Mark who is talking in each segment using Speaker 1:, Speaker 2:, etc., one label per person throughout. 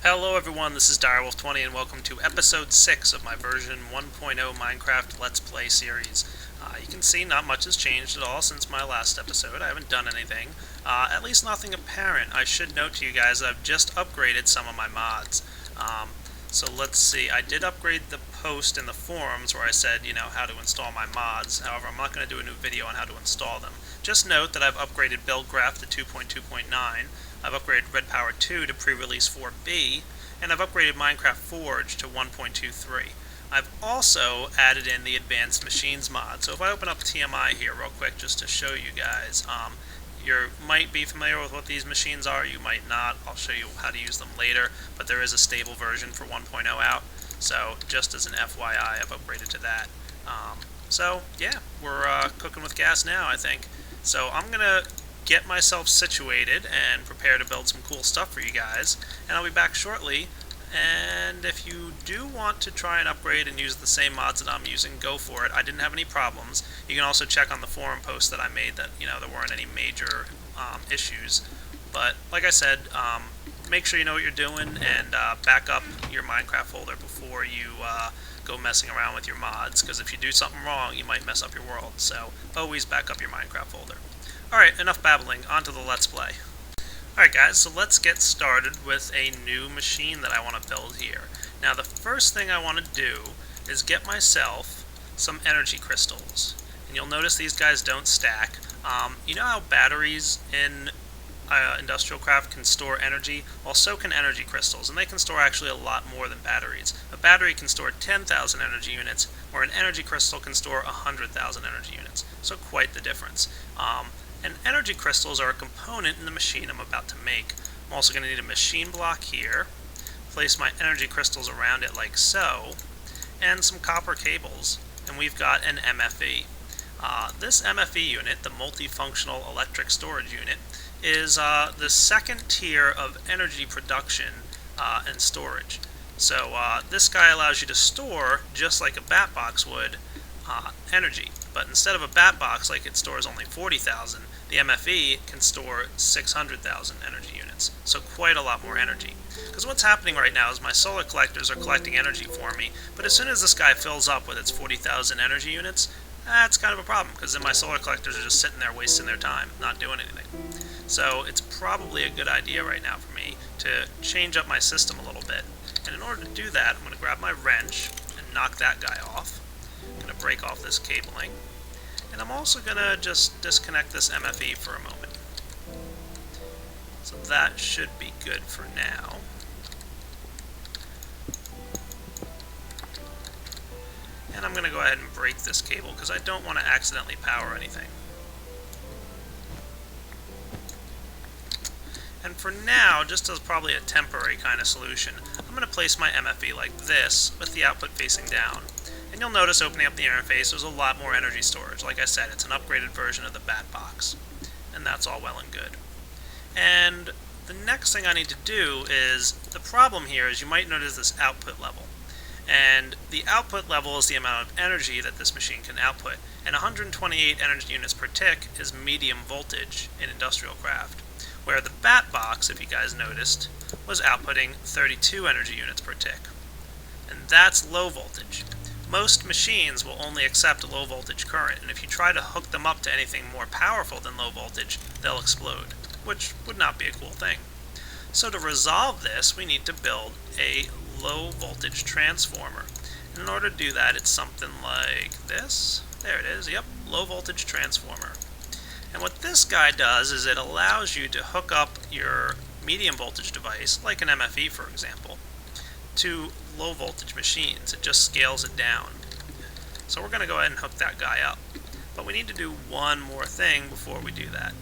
Speaker 1: Hello everyone, this is Direwolf20 and welcome to episode 6 of my version 1.0 Minecraft Let's Play series. You can see not much has changed at all since my last episode. I haven't done anything, at least nothing apparent. I should note to you guys that I've just upgraded some of my mods. So let's see, I did upgrade the post in the forums where I said, how to install my mods. However, I'm not going to do a new video on how to install them. Just note that I've upgraded Build Graph to 2.2.9. I've upgraded Red Power 2 to pre-release 4B, and I've upgraded Minecraft Forge to 1.23. I've also added in the Advanced Machines mod. So if I open up TMI here real quick just to show you guys, you might be familiar with what these machines are, you might not. I'll show you how to use them later, but there is a stable version for 1.0 out, so just as an FYI, I've upgraded to that. So yeah, we're cooking with gas now, I think. So I'm going to get myself situated and prepare to build some cool stuff for you guys, and I'll be back shortly. And if you do want to try and upgrade and use the same mods that I'm using, go for it. I didn't have any problems. You can also check on the forum post that I made that there weren't any major issues. But like I said, make sure you know what you're doing and back up your Minecraft folder before you go messing around with your mods, because if you do something wrong, you might mess up your world. So always back up your Minecraft folder. Alright, enough babbling, on to the Let's Play. Alright guys, so let's get started with a new machine that I want to build here. Now the first thing I want to do is get myself some energy crystals. And you'll notice these guys don't stack. You know how batteries in industrial craft can store energy? Well, so can energy crystals, and they can store actually a lot more than batteries. A battery can store 10,000 energy units, where an energy crystal can store 100,000 energy units. So quite the difference. And energy crystals are a component in the machine I'm about to make. I'm also going to need a machine block here, place my energy crystals around it like so, and some copper cables, and we've got an MFE. This MFE unit, the multifunctional electric storage unit, is the second tier of energy production and storage. So this guy allows you to store, just like a bat box would, energy. But instead of a bat box, like it stores only 40,000, the MFE can store 600,000 energy units. So quite a lot more energy. Because what's happening right now is my solar collectors are collecting energy for me, but as soon as this guy fills up with its 40,000 energy units, that's kind of a problem, because then my solar collectors are just sitting there wasting their time, not doing anything. So it's probably a good idea right now for me to change up my system a little bit. And in order to do that, I'm going to grab my wrench and knock that guy off. I'm going to break off this cabling. And I'm also going to just disconnect this MFE for a moment. So that should be good for now. And I'm going to go ahead and break this cable because I don't want to accidentally power anything. And for now, just as probably a temporary kind of solution, I'm going to place my MFE like this with the output facing down. And you'll notice opening up the interface, there's a lot more energy storage. Like I said, it's an upgraded version of the bat box. And that's all well and good. And the next thing I need to do is, the problem here is you might notice this output level. And the output level is the amount of energy that this machine can output. And 128 energy units per tick is medium voltage in industrial craft. Where the bat box, if you guys noticed, was outputting 32 energy units per tick. And that's low voltage. Most machines will only accept low voltage current, and if you try to hook them up to anything more powerful than low voltage, they'll explode, which would not be a cool thing. So to resolve this, we need to build a low voltage transformer. And in order to do that, it's something like this. There it is, yep, low voltage transformer. And what this guy does is it allows you to hook up your medium voltage device, like an MFE for example, to low voltage machines. It just scales it down. So we're going to go ahead and hook that guy up. But we need to do one more thing before we do that.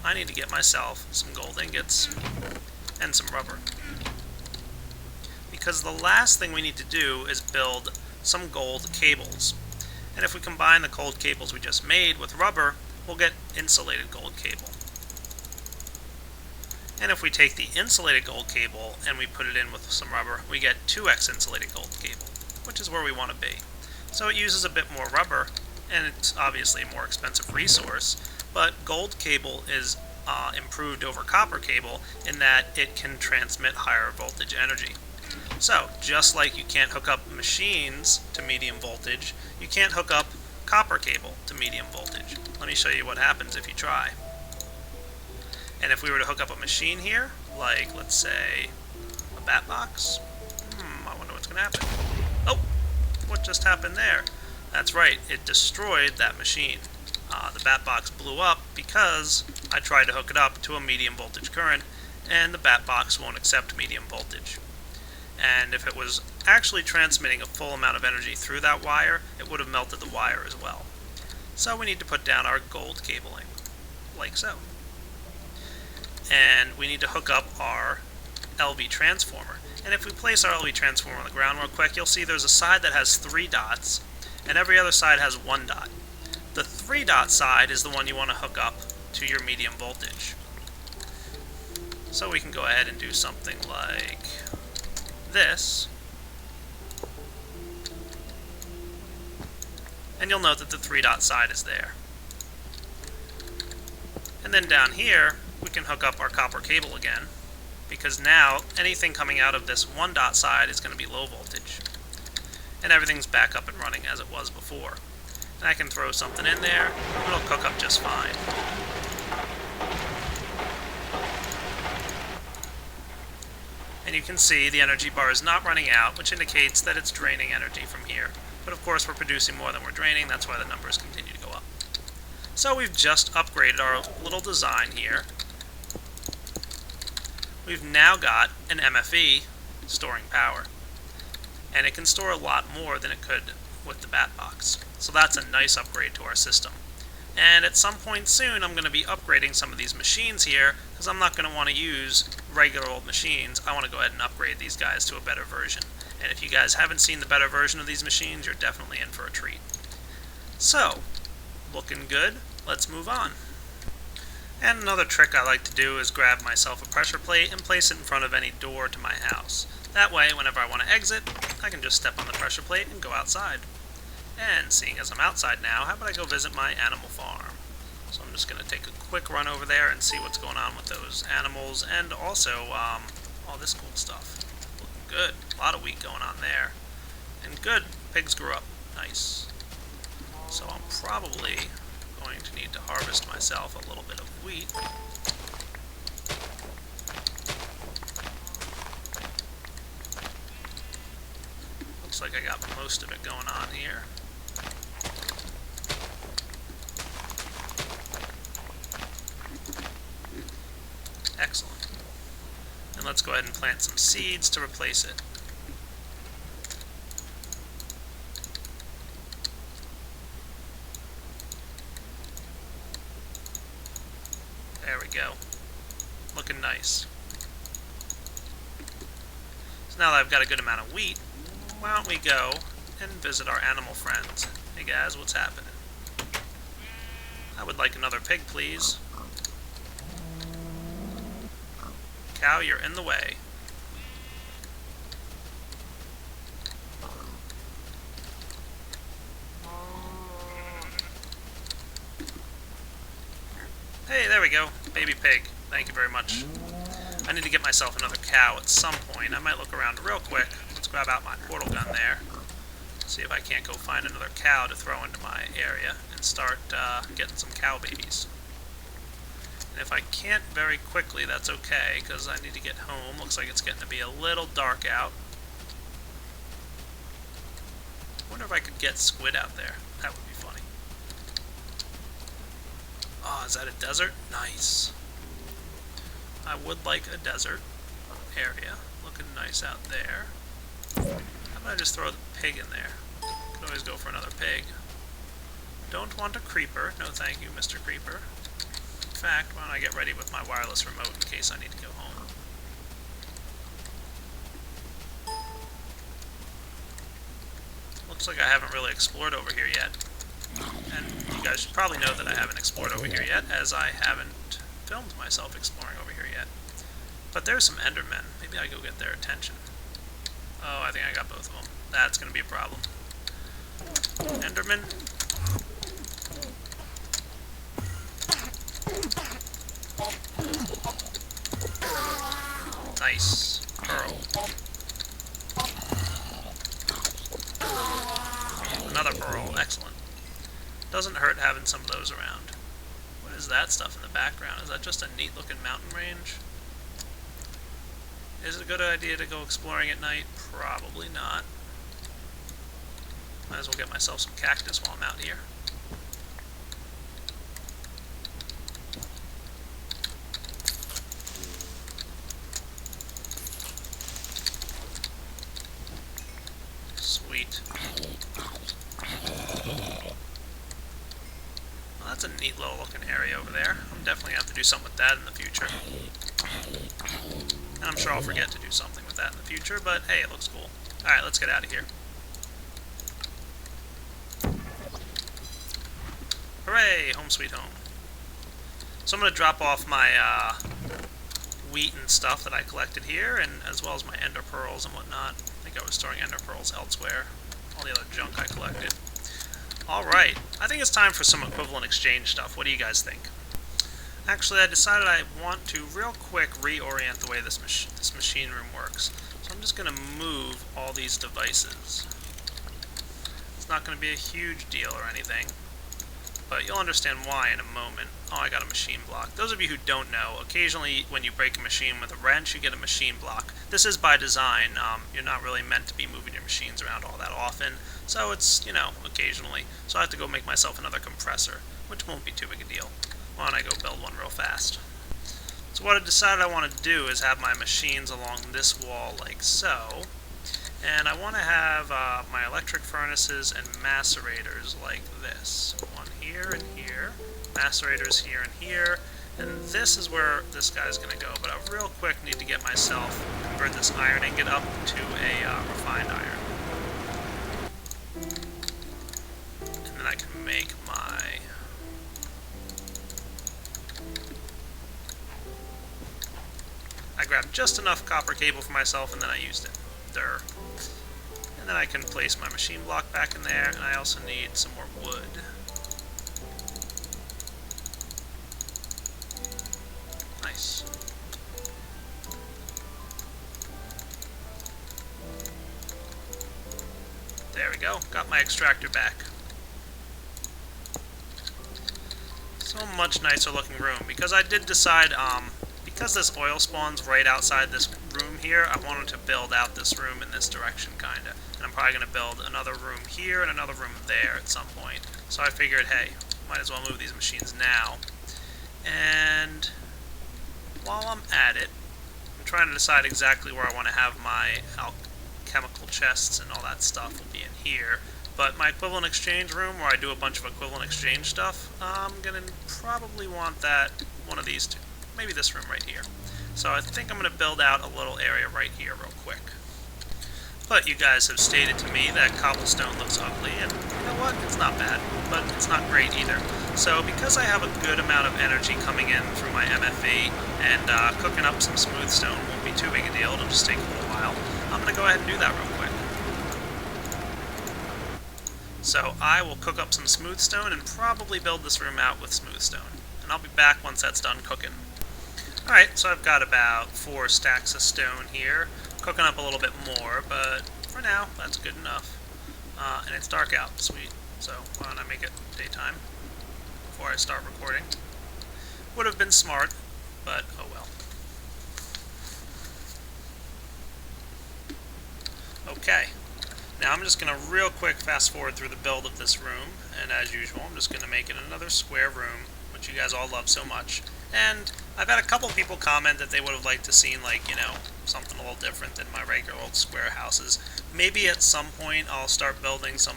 Speaker 1: I need to get myself some gold ingots and some rubber. Because the last thing we need to do is build some gold cables. And if we combine the gold cables we just made with rubber, we'll get insulated gold cable. And if we take the insulated gold cable and we put it in with some rubber, we get 2x insulated gold cable, which is where we want to be. So it uses a bit more rubber, and it's obviously a more expensive resource, but gold cable is improved over copper cable in that it can transmit higher voltage energy. So, just like you can't hook up machines to medium voltage, you can't hook up copper cable to medium voltage. Let me show you what happens if you try. And if we were to hook up a machine here, like, let's say, a bat box, I wonder what's going to happen. Oh, what just happened there? That's right, it destroyed that machine. The bat box blew up because I tried to hook it up to a medium voltage current, and the bat box won't accept medium voltage. And if it was actually transmitting a full amount of energy through that wire, it would have melted the wire as well. So we need to put down our gold cabling, like so. And we need to hook up our LV transformer. And if we place our LV transformer on the ground real quick, you'll see there's a side that has 3 dots, and every other side has 1 dot. The 3 dot side is the one you want to hook up to your medium voltage. So we can go ahead and do something like this, and you'll note that the 3 dot side is there. And then down here we can hook up our copper cable again, because now anything coming out of this 1 dot side is going to be low voltage, and everything's back up and running as it was before. And I can throw something in there, and it'll cook up just fine. And you can see the energy bar is not running out, which indicates that it's draining energy from here. But of course we're producing more than we're draining, that's why the numbers continue to go up. So we've just upgraded our little design here. We've now got an MFE storing power. And it can store a lot more than it could with the bat box. So that's a nice upgrade to our system. And at some point soon I'm going to be upgrading some of these machines here, because I'm not going to want to use regular old machines. I want to go ahead and upgrade these guys to a better version. And if you guys haven't seen the better version of these machines, you're definitely in for a treat. So, looking good, let's move on. And another trick I like to do is grab myself a pressure plate and place it in front of any door to my house. That way, whenever I want to exit, I can just step on the pressure plate and go outside. And seeing as I'm outside now, how about I go visit my animal farm? So I'm just going to take a quick run over there and see what's going on with those animals, and also all this cool stuff. Looking good. A lot of wheat going on there. And good. Pigs grew up. Nice. So I'm probably going to need to harvest myself a little bit of wheat. Looks like I got most of it going on here. Excellent. And let's go ahead and plant some seeds to replace it. There we go. Looking nice. So now that I've got a good amount of wheat, why don't we go and visit our animal friends. Hey guys, what's happening? I would like another pig, please. Cow, you're in the way. Hey, there we go. Baby pig. Thank you very much. I need to get myself another cow at some point. I might look around real quick. Let's grab out my portal gun there. See if I can't go find another cow to throw into my area and start getting some cow babies. And if I can't very quickly, that's okay, because I need to get home. Looks like it's getting to be a little dark out. I wonder if I could get squid out there. That would be funny. Oh, is that a desert? Nice. I would like a desert area. Looking nice out there. How about I just throw the pig in there? Could always go for another pig. Don't want a creeper. No thank you, Mr. Creeper. In fact, why don't I get ready with my wireless remote in case I need to go home. Looks like I haven't really explored over here yet. And you guys should probably know that I haven't explored over here yet, as I haven't filmed myself exploring over here yet. But there's some Endermen. Maybe I go get their attention. Oh, I think I got both of them. That's going to be a problem. Enderman. Nice. Pearl. Another pearl. Excellent. Doesn't hurt having some of those around. What is that stuff in the background? Is that just a neat looking mountain range? Is it a good idea to go exploring at night? Probably not. Might as well get myself some cactus while I'm out here. Sweet. Well, that's a neat little looking area over there. I'm definitely going to have to do something with that in the future. And I'm sure I'll forget to do something with that in the future, but hey, it looks cool. Alright, let's get out of here. Hooray! Home sweet home. So I'm going to drop off my wheat and stuff that I collected here, and as well as my ender pearls and whatnot. I think I was storing ender pearls elsewhere. All the other junk I collected. Alright, I think it's time for some equivalent exchange stuff. What do you guys think? Actually, I decided I want to real quick reorient the way this machine room works. So I'm just going to move all these devices. It's not going to be a huge deal or anything, but you'll understand why in a moment. Oh, I got a machine block. Those of you who don't know, occasionally when you break a machine with a wrench, you get a machine block. This is by design. You're not really meant to be moving your machines around all that often, so it's, you know, occasionally. So I have to go make myself another compressor, which won't be too big a deal. Why don't I go build one real fast? So what I decided I want to do is have my machines along this wall like so. And I want to have my electric furnaces and macerators like this. One here and here. Macerators here and here. And this is where this guy's going to go. But I real quick need to get myself, convert this iron ingot up to a refined iron. And then I can make my... I grabbed just enough copper cable for myself and then I used it. And then I can place my machine block back in there, and I also need some more wood. Nice. There we go. Got my extractor back. So much nicer looking room. Because I did decide, because this oil spawns right outside this room here, I wanted to build out this room in this direction, kinda. And I'm probably going to build another room here and another room there at some point. So I figured, hey, might as well move these machines now. And while I'm at it, I'm trying to decide exactly where I want to have my alchemical chests and all that stuff will be in here. But my equivalent exchange room, where I do a bunch of equivalent exchange stuff, I'm going to probably want that, one of these two. Maybe this room right here. So I think I'm going to build out a little area right here real quick. But you guys have stated to me that cobblestone looks ugly, and you know what? It's not bad, but it's not great either. So because I have a good amount of energy coming in through my MFE, and cooking up some smooth stone won't be too big a deal, it'll just take a little while, I'm going to go ahead and do that real quick. So I will cook up some smooth stone and probably build this room out with smooth stone. And I'll be back once that's done cooking. Alright, so I've got about 4 stacks of stone here. Cooking up a little bit more, but for now, that's good enough. And it's dark out, sweet. So why don't I make it daytime before I start recording? Would have been smart, but oh well. Okay, now I'm just going to real quick fast forward through the build of this room, and as usual, I'm just going to make it another square room, which you guys all love so much. And I've had a couple people comment that they would have liked to see, like, you know, something a little different than my regular old square houses. Maybe at some point I'll start building some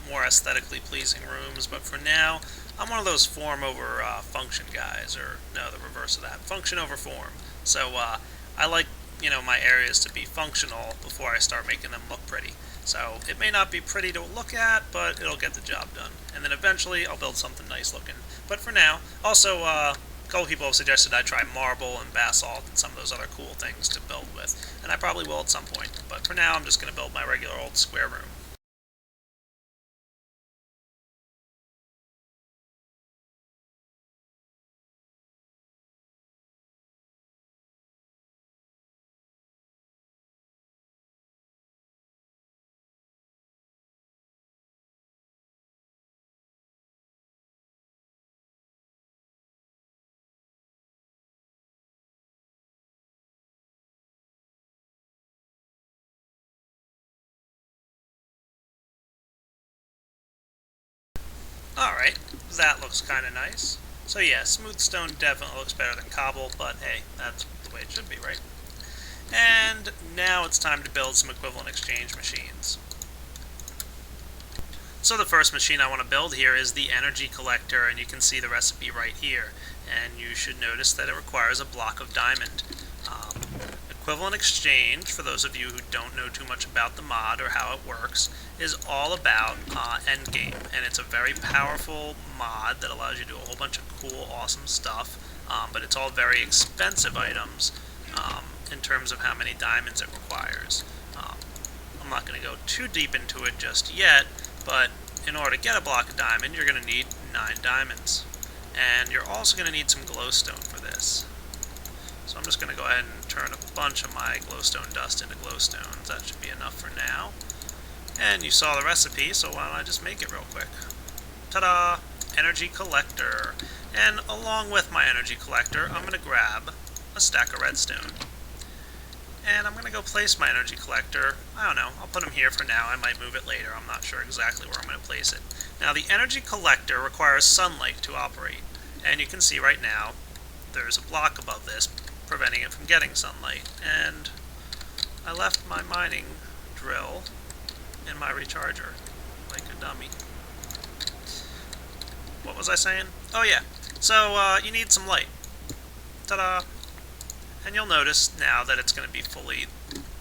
Speaker 1: more aesthetically pleasing rooms, but for now, I'm one of those form over function guys, or no, the reverse of that, function over form. So I like, you know, my areas to be functional before I start making them look pretty. So it may not be pretty to look at, but it'll get the job done. And then eventually I'll build something nice looking. But for now, also, a couple people have suggested I try marble and basalt and some of those other cool things to build with. And I probably will at some point. But for now, I'm just going to build my regular old square room. Alright, that looks kind of nice. So yeah, smooth stone definitely looks better than cobble, but hey, that's the way it should be, right? And now it's time to build some equivalent exchange machines. So the first machine I want to build here is the energy collector, and you can see the recipe right here. And you should notice that it requires a block of diamond. Equivalent exchange, for those of you who don't know too much about the mod or how it works, is all about endgame, and it's a very powerful mod that allows you to do a whole bunch of cool, awesome stuff, but it's all very expensive items in terms of how many diamonds it requires. I'm not going to go too deep into it just yet, but in order to get a block of diamond, you're going to need 9 diamonds. And you're also going to need some glowstone for this. So I'm just going to go ahead and turn a bunch of my glowstone dust into glowstones. That should be enough for now. And you saw the recipe, so why don't I just make it real quick. Ta-da! Energy collector. And along with my energy collector, I'm going to grab a stack of redstone. And I'm going to go place my energy collector. I don't know, I'll put him here for now. I might move it later. I'm not sure exactly where I'm going to place it. Now, the energy collector requires sunlight to operate. And you can see right now, there's a block above this preventing it from getting sunlight. And I left my mining drill in my recharger, like a dummy. What was I saying? Oh yeah, so you need some light. Ta-da! And you'll notice now that it's going to be fully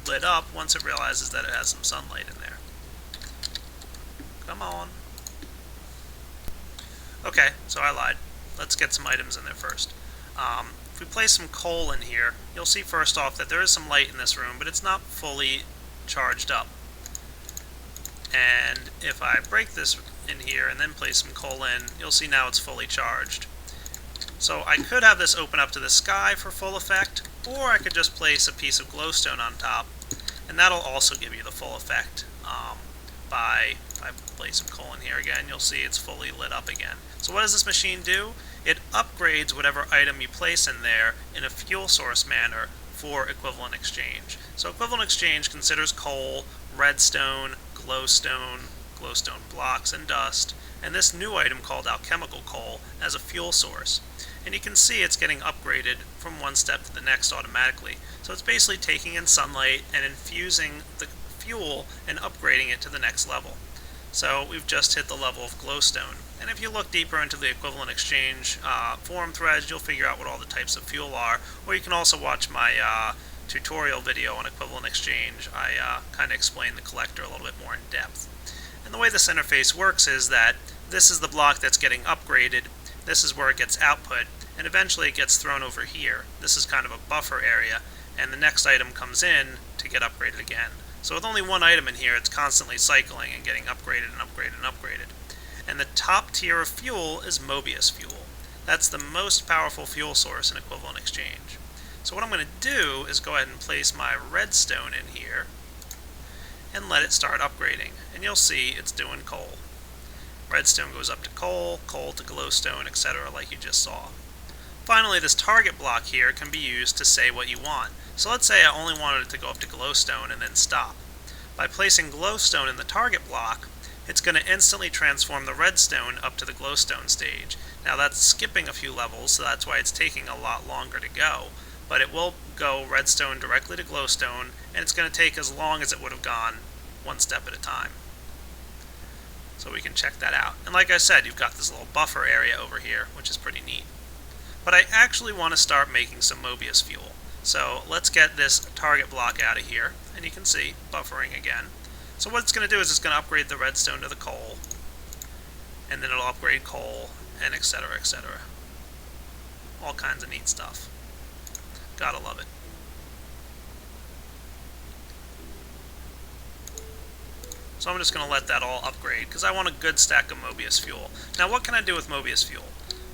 Speaker 1: lit up once it realizes that it has some sunlight in there. Come on. Okay, so I lied. Let's get some items in there first. If we place some coal in here, you'll see first off that there is some light in this room, but it's not fully charged up. And if I break this in here and then place some coal in, you'll see now it's fully charged. So I could have this open up to the sky for full effect, or I could just place a piece of glowstone on top, and that'll also give you the full effect. If I place some coal in here again, you'll see it's fully lit up again. So what does this machine do? It upgrades whatever item you place in there in a fuel source manner for equivalent exchange. So equivalent exchange considers coal, redstone, glowstone blocks, and dust, and this new item called alchemical coal as a fuel source. And you can see it's getting upgraded from one step to the next automatically. So it's basically taking in sunlight and infusing the fuel and upgrading it to the next level. So we've just hit the level of glowstone. And if you look deeper into the equivalent exchange forum threads, you'll figure out what all the types of fuel are. Or you can also watch my tutorial video on equivalent exchange. I kind of explain the collector a little bit more in depth. And the way this interface works is that this is the block that's getting upgraded, this is where it gets output, and eventually it gets thrown over here. This is kind of a buffer area, and the next item comes in to get upgraded again. So with only one item in here, it's constantly cycling and getting upgraded and upgraded and upgraded. And the top tier of fuel is Mobius fuel. That's the most powerful fuel source in equivalent exchange. So what I'm going to do is go ahead and place my redstone in here and let it start upgrading. And you'll see it's doing coal. Redstone goes up to coal, coal to glowstone, etc. like you just saw. Finally, this target block here can be used to say what you want. So let's say I only wanted it to go up to glowstone and then stop. By placing glowstone in the target block, it's going to instantly transform the redstone up to the glowstone stage. Now that's skipping a few levels, so that's why it's taking a lot longer to go. But it will go redstone directly to glowstone, and it's going to take as long as it would have gone one step at a time. So we can check that out. And like I said, you've got this little buffer area over here, which is pretty neat. But I actually want to start making some Mobius fuel. So let's get this target block out of here, and you can see buffering again. So what it's going to do is it's going to upgrade the redstone to the coal, and then it'll upgrade coal, and etc., etc. All kinds of neat stuff. Gotta love it. So I'm just going to let that all upgrade, because I want a good stack of Mobius fuel. Now what can I do with Mobius fuel?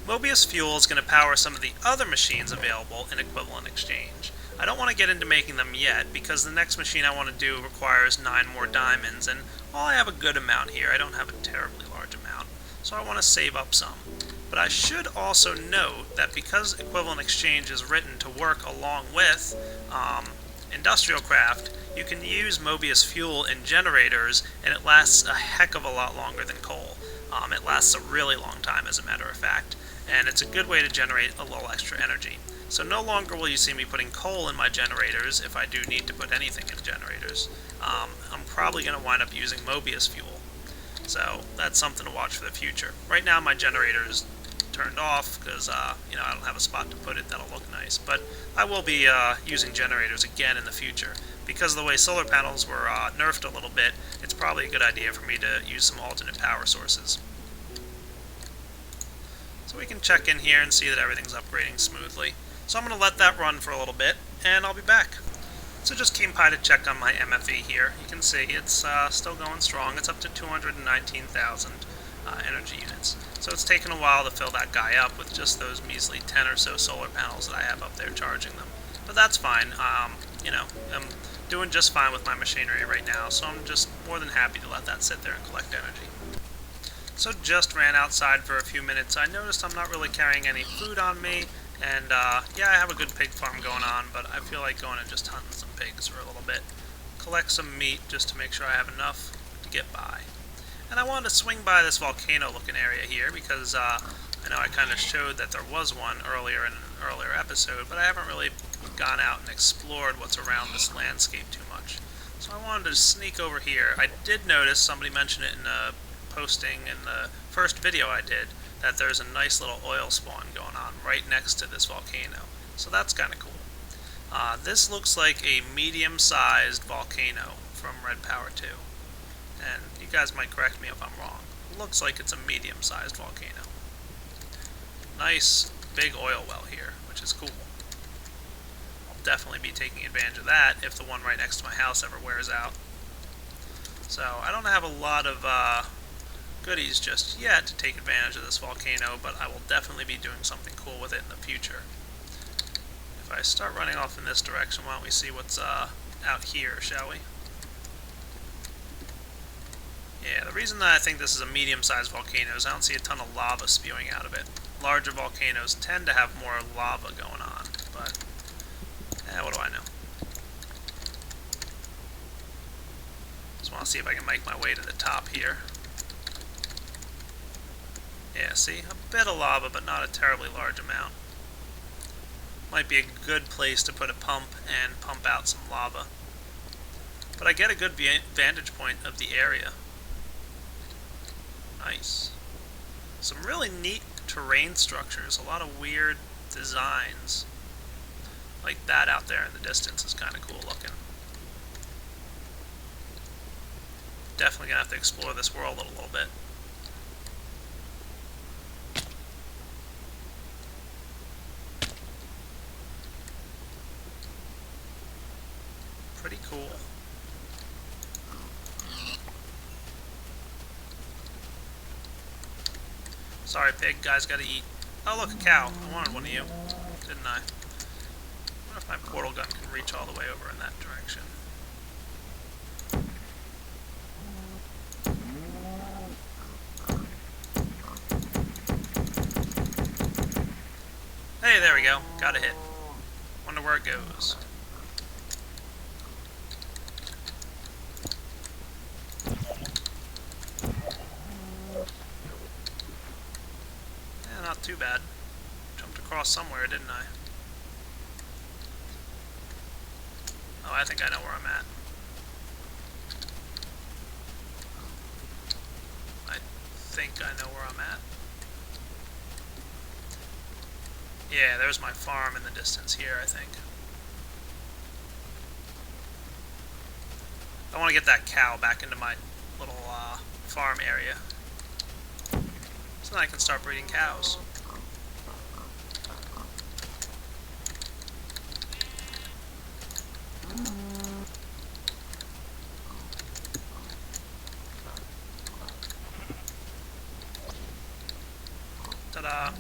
Speaker 1: Mobius fuel is going to power some of the other machines available in equivalent exchange. I don't want to get into making them yet, because the next machine I want to do requires 9 more diamonds, and while I have a good amount here, I don't have a terribly large amount, so I want to save up some. But I should also note that because equivalent exchange is written to work along with industrial craft, you can use Mobius fuel in generators, and it lasts a heck of a lot longer than coal. It lasts a really long time, as a matter of fact, and it's a good way to generate a little extra energy. So no longer will you see me putting coal in my generators if I do need to put anything in generators. I'm probably going to wind up using Mobius fuel. So that's something to watch for the future. Right now my generator is turned off because I don't have a spot to put it that'll look nice. But I will be using generators again in the future. Because of the way solar panels were nerfed a little bit, it's probably a good idea for me to use some alternate power sources. So we can check in here and see that everything's upgrading smoothly. So I'm going to let that run for a little bit, and I'll be back. So just came by to check on my MFE here. You can see it's still going strong. It's up to 219,000 energy units. So it's taken a while to fill that guy up with just those measly 10 or so solar panels that I have up there charging them. But that's fine. I'm doing just fine with my machinery right now, so I'm just more than happy to let that sit there and collect energy. So just ran outside for a few minutes. I noticed I'm not really carrying any food on me, and yeah, I have a good pig farm going on, but I feel like going and just hunting some pigs for a little bit. Collect some meat just to make sure I have enough to get by. And I wanted to swing by this volcano looking area here because I know I kind of showed that there was one earlier in an earlier episode, but I haven't really gone out and explored what's around this landscape too much. So I wanted to sneak over here. I did notice, somebody mentioned it in a posting in the first video I did, that there's a nice little oil spawn going on right next to this volcano. So that's kind of cool. This looks like a medium-sized volcano from Red Power 2. And you guys might correct me if I'm wrong. It looks like it's a medium-sized volcano. Nice big oil well here, which is cool. I'll definitely be taking advantage of that if the one right next to my house ever wears out. So I don't have a lot of goodies just yet to take advantage of this volcano, but I will definitely be doing something cool with it in the future. If I start running off in this direction, why don't we see what's out here, shall we? Yeah, the reason that I think this is a medium-sized volcano is I don't see a ton of lava spewing out of it. Larger volcanoes tend to have more lava going on, but what do I know? Just want to see if I can make my way to the top here. Yeah, see? A bit of lava, but not a terribly large amount. Might be a good place to put a pump and pump out some lava. But I get a good vantage point of the area. Nice. Some really neat terrain structures, a lot of weird designs. Like that out there in the distance is kind of cool looking. Definitely gonna have to explore this world a little bit. Pretty cool. Sorry, pig. Guys gotta eat. Oh, look, a cow. I wanted one of you. Didn't I? I wonder if my portal gun can reach all the way over in that direction. Hey, there we go. Got a hit. Wonder where it goes. Not too bad. Jumped across somewhere, didn't I? Oh, I think I know where I'm at. I think I know where I'm at. Yeah, there's my farm in the distance here, I think. I want to get that cow back into my little farm area. So then I can start breeding cows. Ta-da!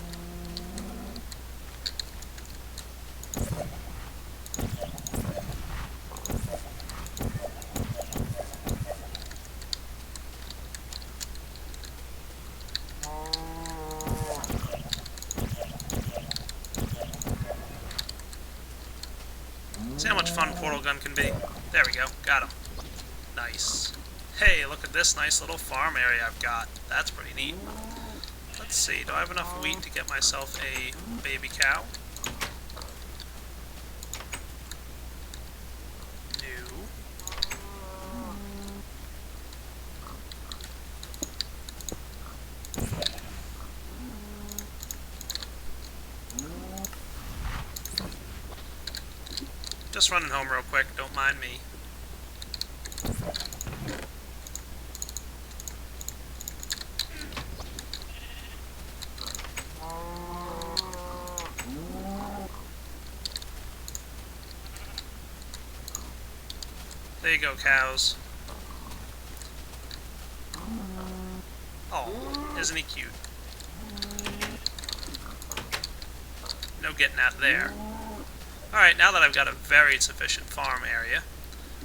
Speaker 1: See how much fun portal gun can be? There we go. Got him. Nice. Hey, look at this nice little farm area I've got. That's pretty neat. Let's see, do I have enough wheat to get myself a baby cow? No. Just running home real quick, don't mind me. There you go, cows. Oh, isn't he cute? No getting out of there. Alright, now that I've got a very sufficient farm area,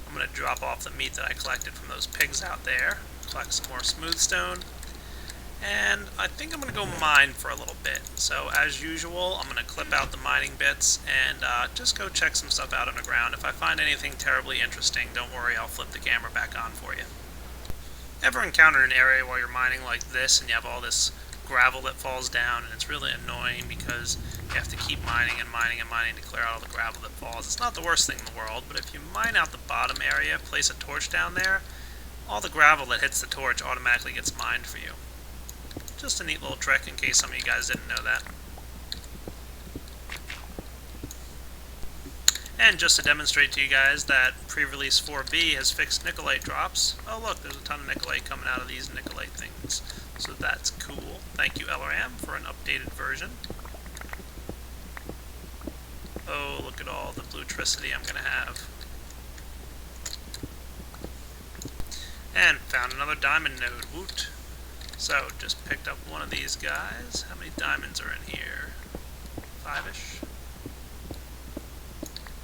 Speaker 1: I'm going to drop off the meat that I collected from those pigs out there, collect some more smooth stone, and I think I'm going to go mine for a little bit. So, as usual, I'm going to clip out the mining bits and just go check some stuff out underground. If I find anything terribly interesting, don't worry, I'll flip the camera back on for you. Ever encountered an area while you're mining like this and you have all this gravel that falls down and it's really annoying because you have to keep mining and mining and mining to clear out all the gravel that falls? It's not the worst thing in the world, but if you mine out the bottom area, place a torch down there, all the gravel that hits the torch automatically gets mined for you. Just a neat little trick in case some of you guys didn't know that. And just to demonstrate to you guys that pre-release 4B has fixed Nicolite drops. Oh look, there's a ton of Nicolite coming out of these Nicolite things. So that's cool. Thank you, LRAM, for an updated version. Oh, look at all the bluetricity I'm going to have. And found another diamond node. Woot! So, just picked up one of these guys. How many diamonds are in here? 5-ish.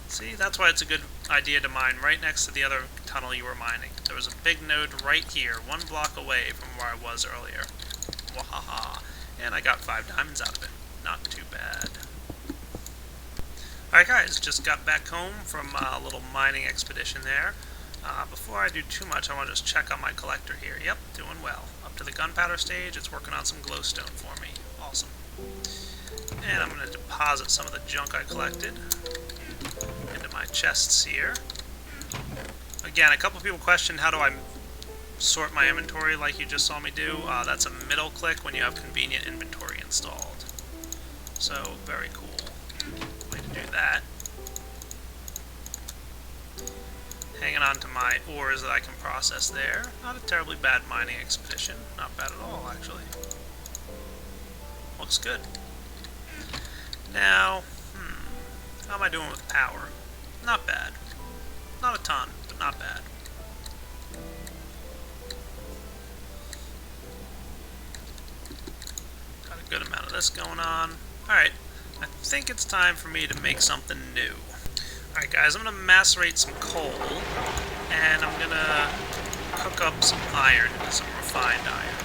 Speaker 1: See, that's why it's a good idea to mine right next to the other tunnel you were mining. There was a big node right here, 1 block away from where I was earlier. Wahaha. And I got 5 diamonds out of it. Not too bad. Alright guys, just got back home from a little mining expedition there. Before I do too much, I want to just check on my collector here. Yep, doing well. Up to the gunpowder stage, it's working on some glowstone for me. Awesome. And I'm going to deposit some of the junk I collected into my chests here. Again, a couple people questioned how do I sort my inventory like you just saw me do. That's a middle click when you have convenient inventory installed. So, very cool way to do that. Hanging on to my ores that I can process there. Not a terribly bad mining expedition. Not bad at all, actually. Looks good. Now, how am I doing with power? Not bad. Not a ton, but not bad. Got a good amount of this going on. Alright, I think it's time for me to make something new. Alright guys, I'm going to macerate some coal, and I'm going to cook up some iron into some refined iron.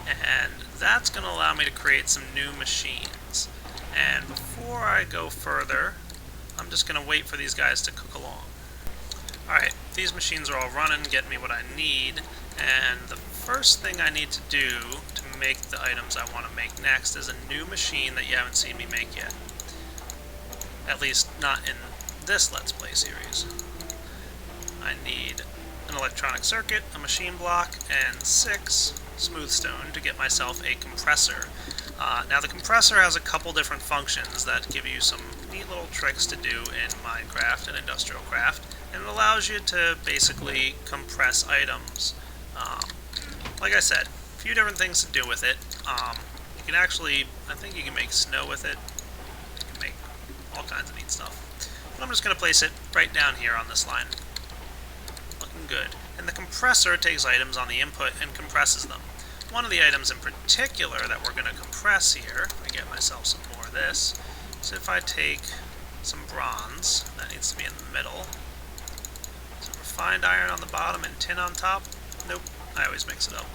Speaker 1: And that's going to allow me to create some new machines. And before I go further, I'm just going to wait for these guys to cook along. Alright, these machines are all running, getting me what I need, and the first thing I need to do to make the items I want to make next is a new machine that you haven't seen me make yet. At least not in this Let's Play series. I need an electronic circuit, a machine block, and 6 smooth stone to get myself a compressor. Now the compressor has a couple different functions that give you some neat little tricks to do in Minecraft and Industrial Craft, and it allows you to basically compress items. Like I said, a few different things to do with it. You can actually, I think you can make snow with it. You can make all kinds of neat stuff. But I'm just going to place it right down here on this line. Looking good. And the compressor takes items on the input and compresses them. One of the items in particular that we're going to compress here, if I get myself some more of this, is if I take some bronze, that needs to be in the middle, some refined iron on the bottom and tin on top. Nope, I always mix it up.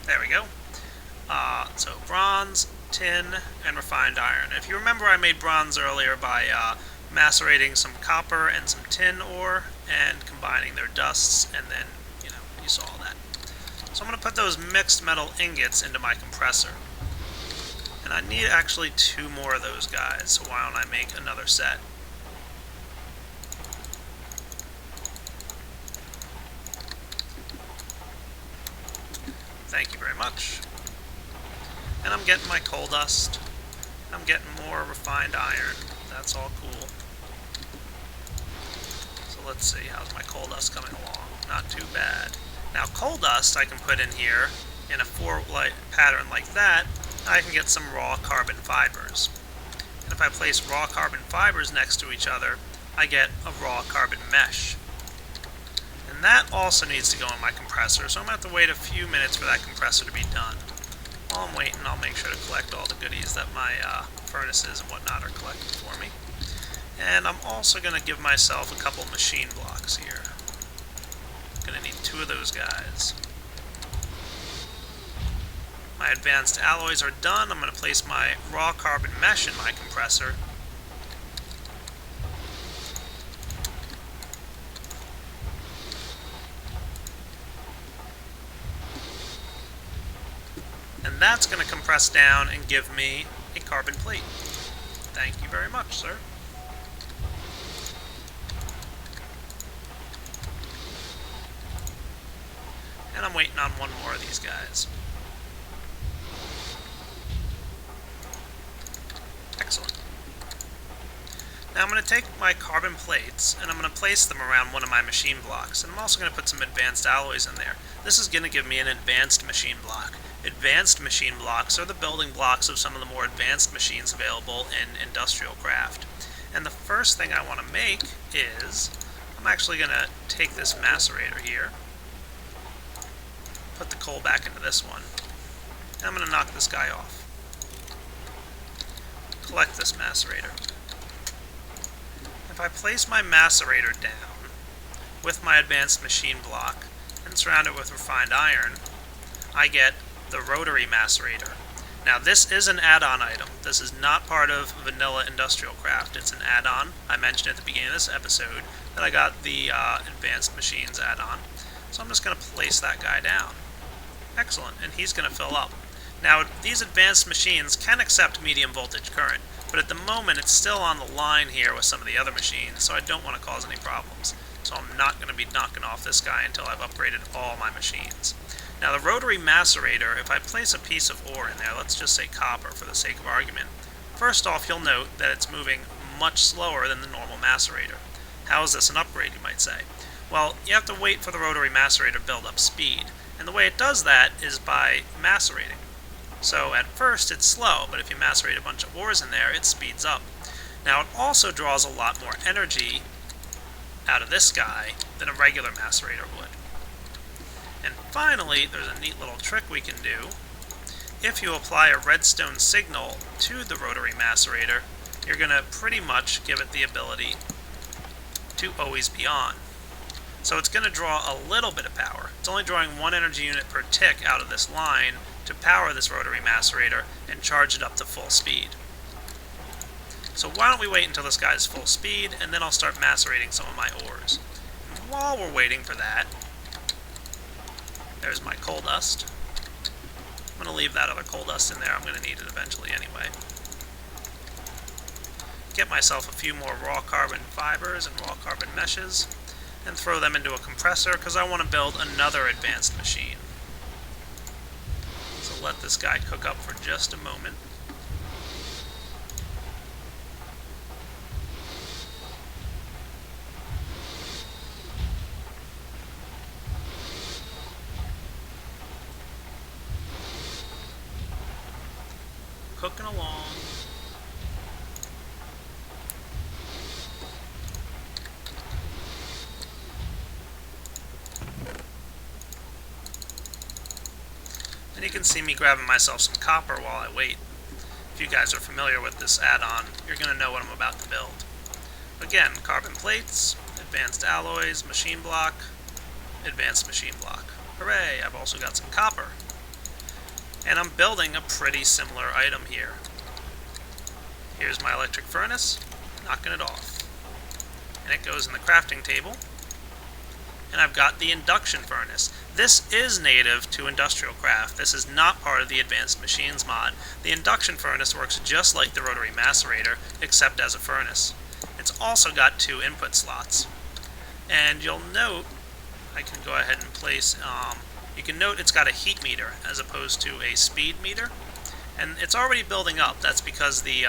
Speaker 1: There we go. So bronze, tin, and refined iron. If you remember, I made bronze earlier by macerating some copper and some tin ore and combining their dusts, and then, you saw that. So I'm going to put those mixed metal ingots into my compressor. And I need actually 2 more of those guys, so why don't I make another set? Thank you very much. And I'm getting my coal dust. I'm getting more refined iron. That's all cool. So let's see, how's my coal dust coming along? Not too bad. Now coal dust I can put in here in a 4-light pattern like that. I can get some raw carbon fibers. And if I place raw carbon fibers next to each other, I get a raw carbon mesh. And that also needs to go in my compressor, so I'm going to have to wait a few minutes for that compressor to be done. While I'm waiting, I'll make sure to collect all the goodies that my furnaces and whatnot are collecting for me. And I'm also going to give myself a couple machine blocks here. I'm going to need 2 of those guys. My advanced alloys are done. I'm going to place my raw carbon mesh in my compressor. And that's going to compress down and give me a carbon plate. Thank you very much, sir. And I'm waiting on 1 more of these guys. Excellent. Now I'm going to take my carbon plates and I'm going to place them around one of my machine blocks. And I'm also going to put some advanced alloys in there. This is going to give me an advanced machine block. Advanced machine blocks are the building blocks of some of the more advanced machines available in industrial craft. And the first thing I want to make is, I'm actually going to take this macerator here, put the coal back into this one, and I'm going to knock this guy off. Collect this macerator. If I place my macerator down with my advanced machine block and surround it with refined iron, I get the rotary macerator. Now this is an add-on item. This is not part of vanilla industrial craft. It's an add-on. I mentioned at the beginning of this episode that I got the advanced machines add-on. So I'm just going to place that guy down. Excellent, and he's going to fill up. Now these advanced machines can accept medium voltage current, but at the moment it's still on the line here with some of the other machines, so I don't want to cause any problems. So I'm not going to be knocking off this guy until I've upgraded all my machines. Now the rotary macerator, if I place a piece of ore in there, let's just say copper for the sake of argument, first off you'll note that it's moving much slower than the normal macerator. How is this an upgrade, you might say? Well, you have to wait for the rotary macerator to build up speed, and the way it does that is by macerating. So at first it's slow, but if you macerate a bunch of ores in there, it speeds up. Now it also draws a lot more energy out of this guy than a regular macerator would. And finally, there's a neat little trick we can do. If you apply a redstone signal to the rotary macerator, you're going to pretty much give it the ability to always be on. So it's going to draw a little bit of power. It's only drawing 1 energy unit per tick out of this line to power this rotary macerator and charge it up to full speed. So why don't we wait until this guy's full speed, and then I'll start macerating some of my ores. And while we're waiting for that, there's my coal dust. I'm going to leave that other coal dust in there. I'm going to need it eventually anyway. Get myself a few more raw carbon fibers and raw carbon meshes, and throw them into a compressor because I want to build another advanced machine. So let this guy cook up for just a moment. Cooking along. And you can see me grabbing myself some copper while I wait. If you guys are familiar with this add-on, you're going to know what I'm about to build. Again, carbon plates, advanced alloys, machine block, advanced machine block. Hooray, I've also got some copper. And I'm building a pretty similar item here. Here's my electric furnace, knocking it off. and it goes in the crafting table. And I've got the induction furnace. This is native to Industrial Craft. This is not part of the Advanced Machines mod. The induction furnace works just like the rotary macerator, except as a furnace. It's also got 2 input slots. And you'll note, I can go ahead and place, you can note it's got a heat meter as opposed to a speed meter. And it's already building up. That's because the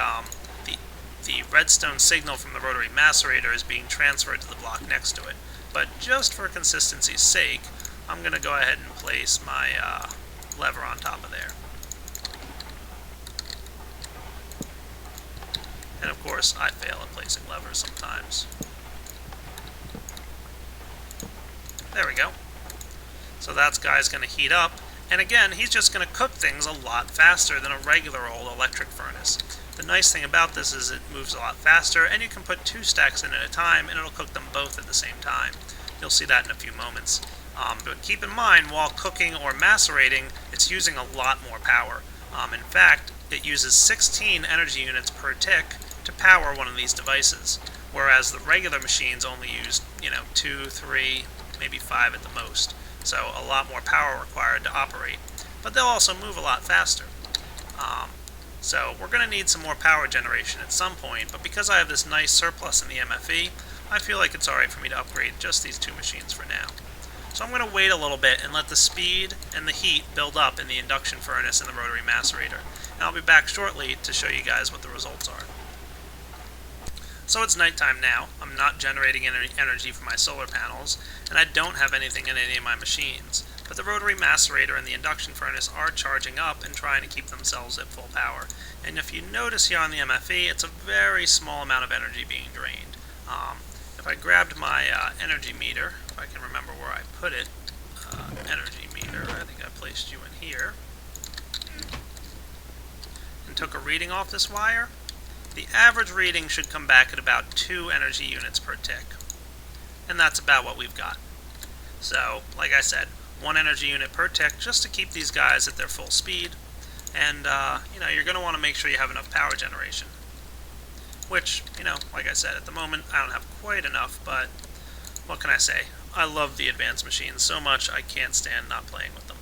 Speaker 1: redstone signal from the rotary macerator is being transferred to the block next to it. But just for consistency's sake, I'm going to go ahead and place my lever on top of there. And of course, I fail at placing levers sometimes. There we go. So that guy's going to heat up. And again, he's just going to cook things a lot faster than a regular old electric furnace. The nice thing about this is it moves a lot faster, and you can put 2 stacks in at a time, and it'll cook them both at the same time. You'll see that in a few moments. But keep in mind, while cooking or macerating, it's using a lot more power. In fact, it uses 16 energy units per tick to power one of these devices, whereas the regular machines only use, 2, 3, maybe 5 at the most. So a lot more power required to operate. But they'll also move a lot faster. So we're going to need some more power generation at some point, but because I have this nice surplus in the MFE, I feel like it's alright for me to upgrade just these 2 machines for now. So I'm going to wait a little bit and let the speed and the heat build up in the induction furnace and the rotary macerator. And I'll be back shortly to show you guys what the results are. So it's nighttime now. I'm not generating any energy from my solar panels, and I don't have anything in any of my machines. But the rotary macerator and the induction furnace are charging up and trying to keep themselves at full power. And if you notice here on the MFE, it's a very small amount of energy being drained. If I grabbed my energy meter, if I can remember where I put it, energy meter, I think I placed you in here, and took a reading off this wire, the average reading should come back at about 2 energy units per tick. And that's about what we've got. So, like I said, 1 energy unit per tick just to keep these guys at their full speed. And, you're going to want to make sure you have enough power generation. Which, like I said, at the moment I don't have quite enough, but what can I say? I love the advanced machines so much I can't stand not playing with them.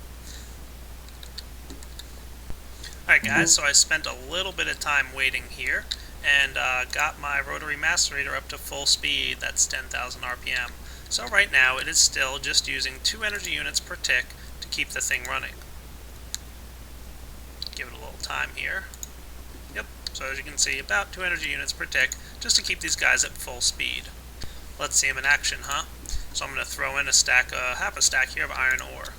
Speaker 1: Alright guys, so I spent a little bit of time waiting here, and got my rotary macerator up to full speed. That's 10,000 RPM. So right now it is still just using 2 energy units per tick to keep the thing running. Give it a little time here. Yep, so as you can see, about 2 energy units per tick just to keep these guys at full speed. Let's see them in action, huh? So I'm going to throw in a stack, half a stack here of iron ore.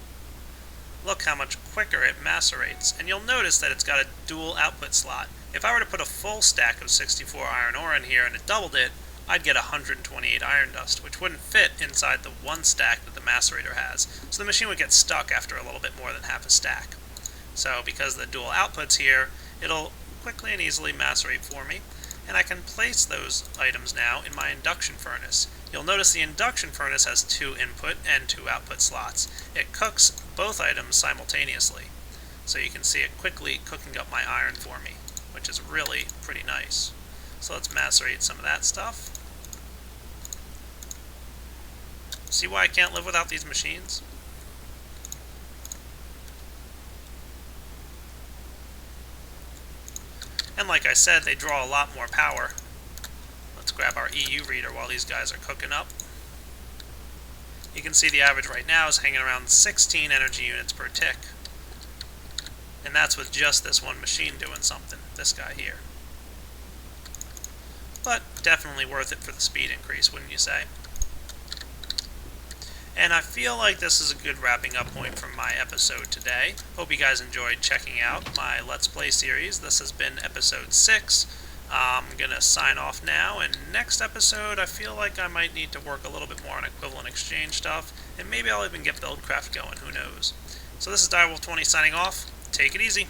Speaker 1: Look how much quicker it macerates, and you'll notice that it's got a dual output slot. If I were to put a full stack of 64 iron ore in here and it doubled it, I'd get 128 iron dust, which wouldn't fit inside the 1 stack that the macerator has. So the machine would get stuck after a little bit more than half a stack. So because of the dual outputs here, it'll quickly and easily macerate for me, and I can place those items now in my induction furnace. You'll notice the induction furnace has 2 input and 2 output slots. It cooks both items simultaneously, so you can see it quickly cooking up my iron for me, which is really pretty nice. So let's macerate some of that stuff. See why I can't live without these machines? And like I said, they draw a lot more power. Let's grab our EU reader while these guys are cooking up. You can see the average right now is hanging around 16 energy units per tick. And that's with just this one machine doing something, this guy here. But definitely worth it for the speed increase, wouldn't you say? And I feel like this is a good wrapping up point from my episode today. Hope you guys enjoyed checking out my Let's Play series. This has been episode 6. I'm going to sign off now, and next episode I feel like I might need to work a little bit more on equivalent exchange stuff, and maybe I'll even get Buildcraft going, who knows. So this is Direwolf20 signing off. Take it easy.